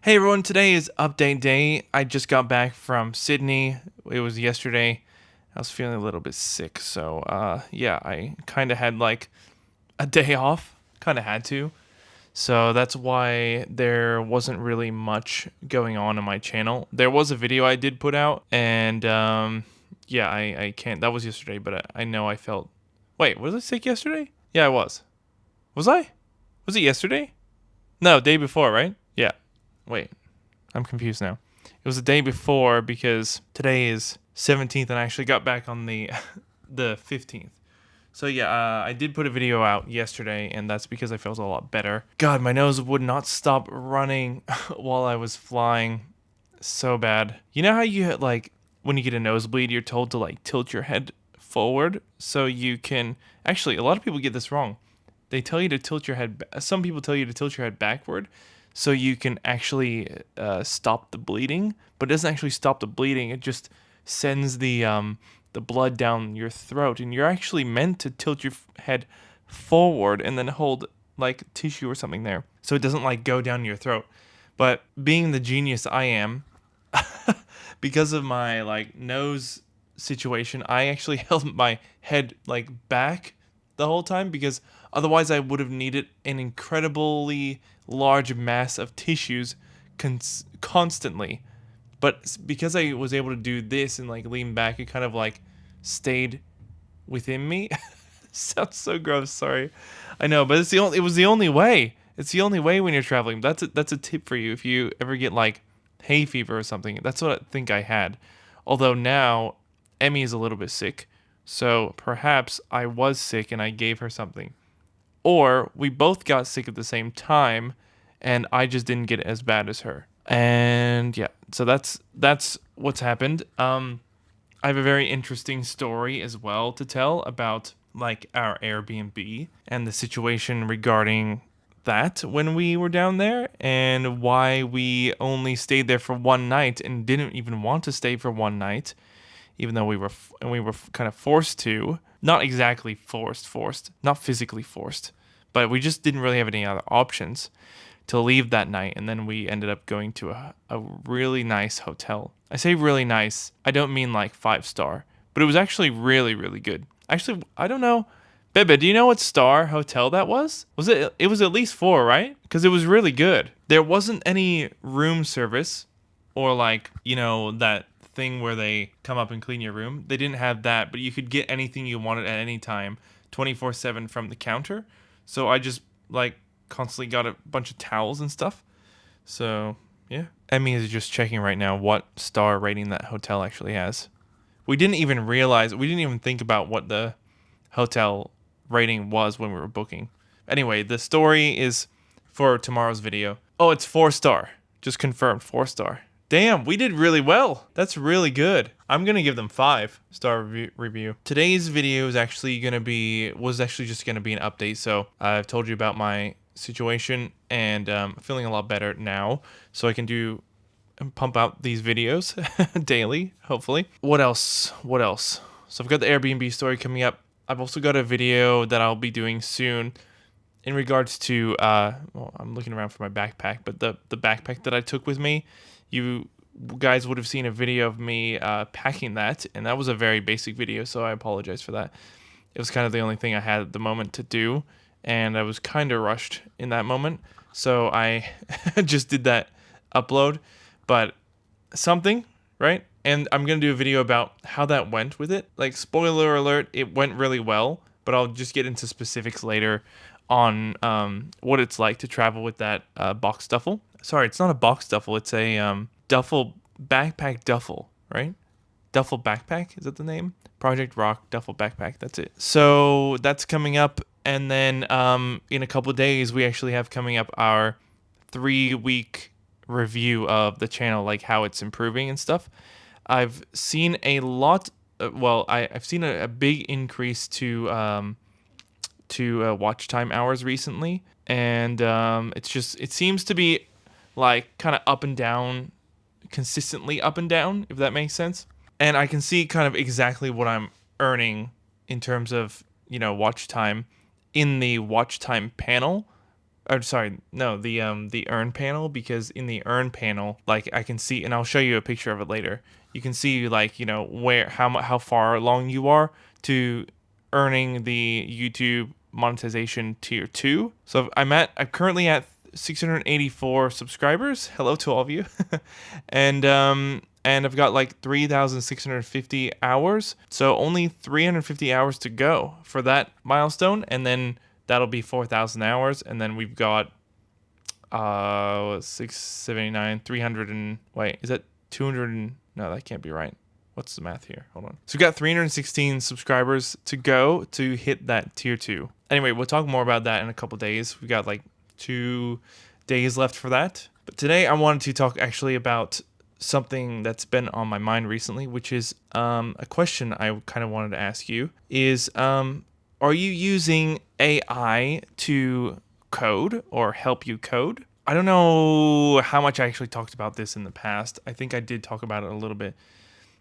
Hey everyone, today is update day. I just got back from Sydney. It was yesterday. I was feeling a little bit sick, so yeah, I kind of had like a day off. Kind of had to. So that's why there wasn't really much going on my channel. There was a video I did put out, and yeah, I can't. That was yesterday, but I know I felt. Wait, was I sick yesterday? Yeah, I was. Was I? Was it yesterday? No, day before, right? Yeah. Wait. I'm confused now. It was the day before because today is 17th and I actually got back on the the 15th. So yeah, I did put a video out yesterday and that's because I felt a lot better. God, my nose would not stop running while I was flying. So bad. You know how you like when you get a nosebleed, you're told to like tilt your head forward so you can actually a lot of people get this wrong. They tell you to tilt your head. Some people tell you to tilt your head backward, so you can actually stop the bleeding. But it doesn't actually stop the bleeding. It just sends the blood down your throat, and you're actually meant to tilt your head forward and then hold like tissue or something there, so it doesn't like go down your throat. But being the genius I am, because of my like nose situation, I actually held my head like back the whole time because otherwise I would have needed an incredibly large mass of tissues constantly. But because I was able to do this and like lean back, it kind of like stayed within me. Sounds so gross. Sorry, I know, but it was the only way. It's the only way when you're traveling. That's a tip for you if you ever get like hay fever or something. That's what I think I had. Although now Emmy is a little bit sick, so perhaps I was sick and I gave her something, or we both got sick at the same time, and I just didn't get it as bad as her. And yeah, so that's what's happened. I have a very interesting story as well to tell about like our Airbnb and the situation regarding that when we were down there and why we only stayed there for one night and didn't even want to stay for one night even though we were kind of forced to, not exactly forced, not physically forced, but we just didn't really have any other options to leave that night. And then we ended up going to a really nice hotel. I say really nice, I don't mean like 5 star, but it was actually really, really good. Actually, I don't know. Bebe, do you know what star hotel that was? It was at least 4, right? Because it was really good. There wasn't any room service or like, that thing where they come up and clean your room. They didn't have that, but you could get anything you wanted at any time, 24/7 from the counter. So I just like constantly got a bunch of towels and stuff. So, yeah. Emmy is just checking right now what star rating that hotel actually has. We didn't even think about what the hotel rating was when we were booking. Anyway, the story is for tomorrow's video. Oh, it's 4 star. Just confirmed, 4 star. Damn, we did really well. That's really good. I'm gonna give them 5 star review. Today's video is actually just gonna be an update. So I've told you about my situation and feeling a lot better now, so I can do and pump out these videos daily, hopefully. What else? So I've got the Airbnb story coming up. I've also got a video that I'll be doing soon in regards to well, I'm looking around for my backpack, but the backpack that I took with me, you guys would have seen a video of me packing that, and that was a very basic video, so I apologize for that. It was kind of the only thing I had at the moment to do, and I was kind of rushed in that moment, so I just did that upload, but something, right? And I'm going to do a video about how that went with it. Like, spoiler alert, it went really well, but I'll just get into specifics later on what it's like to travel with that box duffel. Sorry, it's not a box duffel. It's a duffel, backpack duffel, right? Duffel backpack, is that the name? Project Rock duffel backpack, that's it. So that's coming up. And then in a couple of days, we actually have coming up our 3-week review of the channel, like how it's improving and stuff. I've seen a lot. I've seen a big increase to watch time hours recently, and it seems to be like kind of up and down, consistently up and down, if that makes sense. And I can see kind of exactly what I'm earning in terms of watch time in the watch time panel or sorry, no, the earn panel, because in the earn panel, like I can see, and I'll show you a picture of it later. You can see like, you know, where how far along you are to earning the YouTube monetization tier 2. So I'm currently at 684 subscribers. Hello to all of you. And I've got like 3,650 hours. So only 350 hours to go for that milestone, and then that'll be 4,000 hours, and then we've got 679, 300 and wait, is that 200 and no, that can't be right. What's the math here? Hold on. So we got 316 subscribers to go to hit that tier 2. Anyway, we'll talk more about that in a couple days. We got like 2 days left for that. But today I wanted to talk actually about something that's been on my mind recently, which is a question I kind of wanted to ask you is are you using AI to code or help you code? I don't know how much I actually talked about this in the past. I think I did talk about it a little bit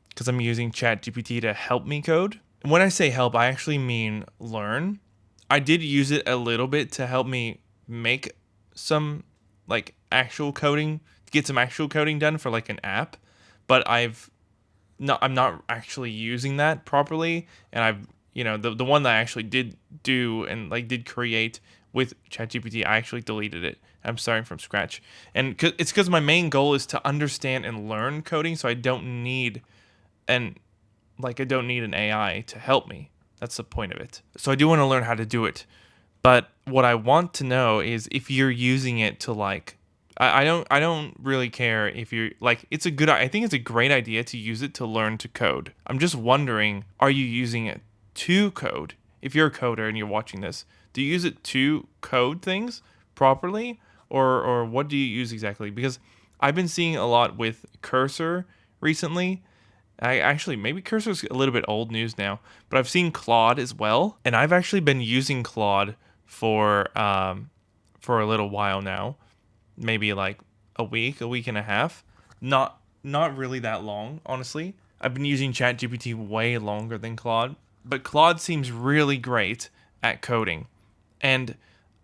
because I'm using ChatGPT to help me code. And when I say help, I actually mean learn. I did use it a little bit to help me make some like actual coding, get some actual coding done for like an app, but I'm not actually using that properly, and I've, you know, the one that I actually did do and like did create with ChatGPT, I actually deleted it. I'm starting from scratch, and it's because my main goal is to understand and learn coding, so I don't need an I don't need an AI to help me. That's the point of it. So I do want to learn how to do it, but what I want to know is if you're using it to like I don't really care if you're like I think it's a great idea to use it to learn to code. I'm just wondering, are you using it to code? If you're a coder and you're watching this, do you use it to code things properly, or what do you use exactly? Because I've been seeing a lot with Cursor recently. I actually, maybe Cursor's a little bit old news now, but I've seen Claude as well, and I've actually been using Claude for a little while now, maybe like a week and a half. Not really that long, honestly. I've been using ChatGPT way longer than Claude, but Claude seems really great at coding. And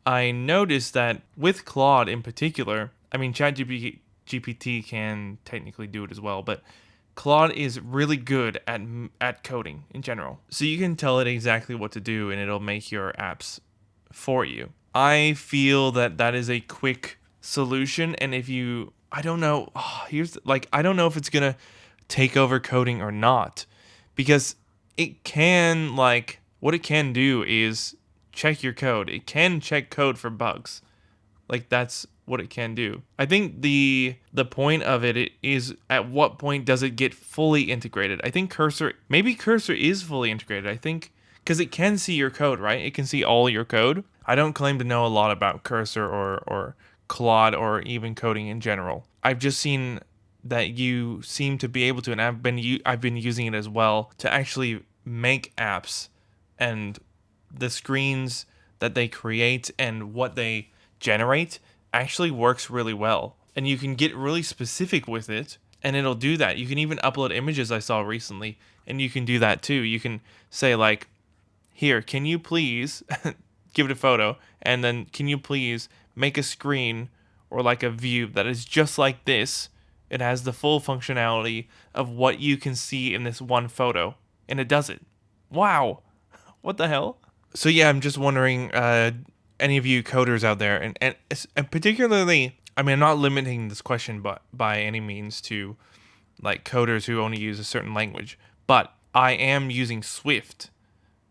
I noticed that with Claude in particular, I mean ChatGPT can technically do it as well, but Claude is really good at coding in general. So you can tell it exactly what to do and it'll make your apps for you. I feel that that is a quick solution, and if you I don't know, here's like I don't know if it's going to take over coding or not, because it can like what it can do is check your code. It can check code for bugs. Like that's what it can do. I think the point of it is at what point does it get fully integrated? I think Cursor is fully integrated. I think because it can see your code, right? It can see all your code. I don't claim to know a lot about Cursor or Claude or even coding in general. I've just seen that you seem to be able to, and I've been using it as well to actually make apps, and the screens that they create and what they generate actually works really well. And you can get really specific with it and it'll do that. You can even upload images, I saw recently, and you can do that too. You can say like, here, can you please give it a photo, and then can you please make a screen or like a view that is just like this. It has the full functionality of what you can see in this one photo, and it does it. Wow. What the hell? So yeah, I'm just wondering, any of you coders out there, and particularly, I mean, I'm not limiting this question, but by any means to like coders who only use a certain language, but I am using Swift,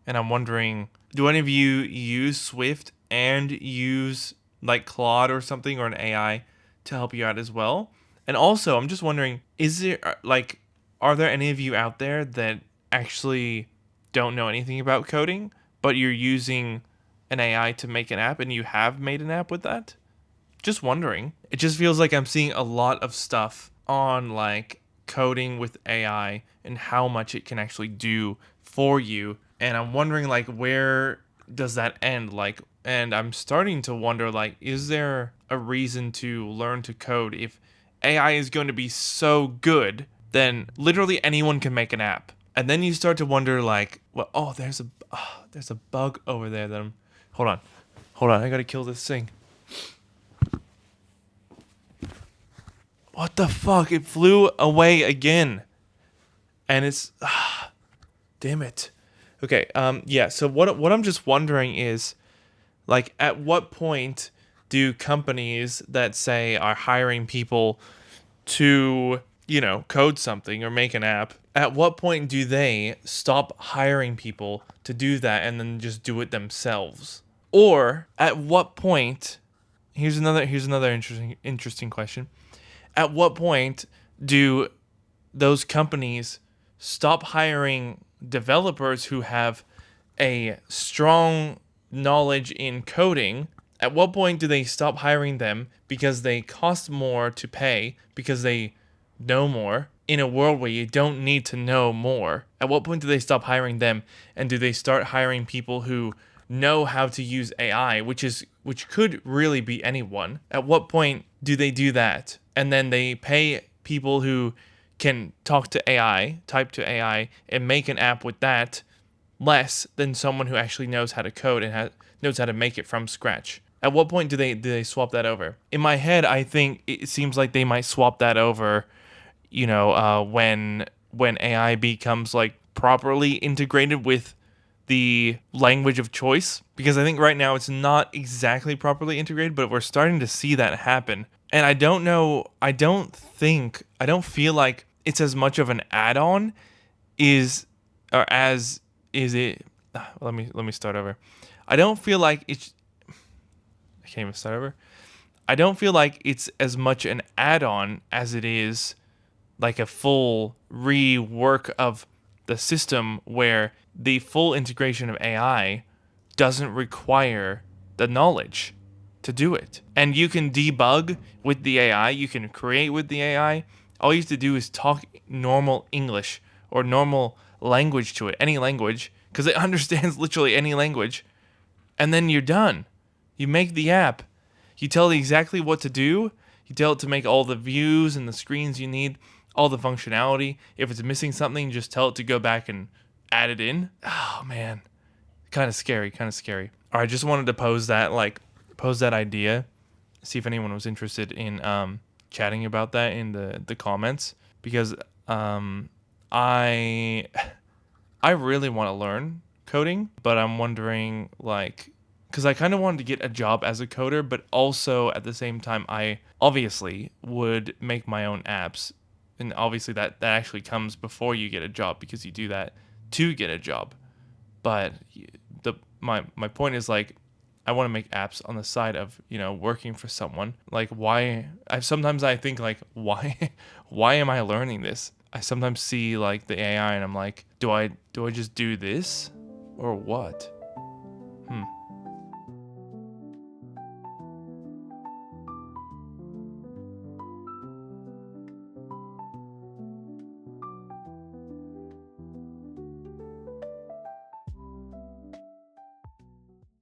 and I'm wondering, do any of you use Swift and use like Claude or something or an AI to help you out as well? And also, I'm just wondering, is there like, are there any of you out there that actually don't know anything about coding, but you're using an AI to make an app and you have made an app with that? Just wondering. It just feels like I'm seeing a lot of stuff on like coding with AI and how much it can actually do for you. And I'm wondering like where does that end? Like, and I'm starting to wonder like, is there a reason to learn to code if AI is going to be so good, then literally anyone can make an app. And then you start to wonder like, well, there's a bug over there that hold on, I gotta kill this thing. What the fuck? It flew away again. And it's damn it. Okay, yeah, so what I'm just wondering is, like, at what point do companies that say are hiring people to, code something or make an app, at what point do they stop hiring people to do that and then just do it themselves? Or at what point, here's another interesting question. At what point do those companies stop hiring developers who have a strong knowledge in coding? At what point do they stop hiring them because they cost more to pay because they know more in a world where you don't need to know more? At what point do they stop hiring them, and do they start hiring people who know how to use AI, which could really be anyone? At what point do they do that? And then they pay people who can talk to AI, type to AI, and make an app with that less than someone who actually knows how to code and knows how to make it from scratch. At what point do they swap that over? In my head, I think it seems like they might swap that over, when AI becomes like properly integrated with the language of choice, because I think right now it's not exactly properly integrated, but we're starting to see that happen. And I don't know, I don't feel like it's as much of an add-on as is it. Let me start over. I don't feel like it's I can't even start over. I don't feel like it's as much an add-on as it is like a full rework of the system, where the full integration of AI doesn't require the knowledge to do it. And you can debug with the AI, you can create with the AI. All you have to do is talk normal English or normal language to it, any language, because it understands literally any language, and then you're done. You make the app. You tell it exactly what to do. You tell it to make all the views and the screens you need, all the functionality. If it's missing something, just tell it to go back and add it in. Oh man, kind of scary. All right, just wanted to pose that idea, see if anyone was interested in chatting about that in the comments, because I really want to learn coding, but I'm wondering, like, because I kind of wanted to get a job as a coder, but also at the same time, I obviously would make my own apps. And obviously that actually comes before you get a job, because you do that to get a job. But my point is, like, I want to make apps on the side of, working for someone. Like, why? Sometimes I think, like, why why am I learning this? I sometimes see like the AI and I'm like, do I just do this or what?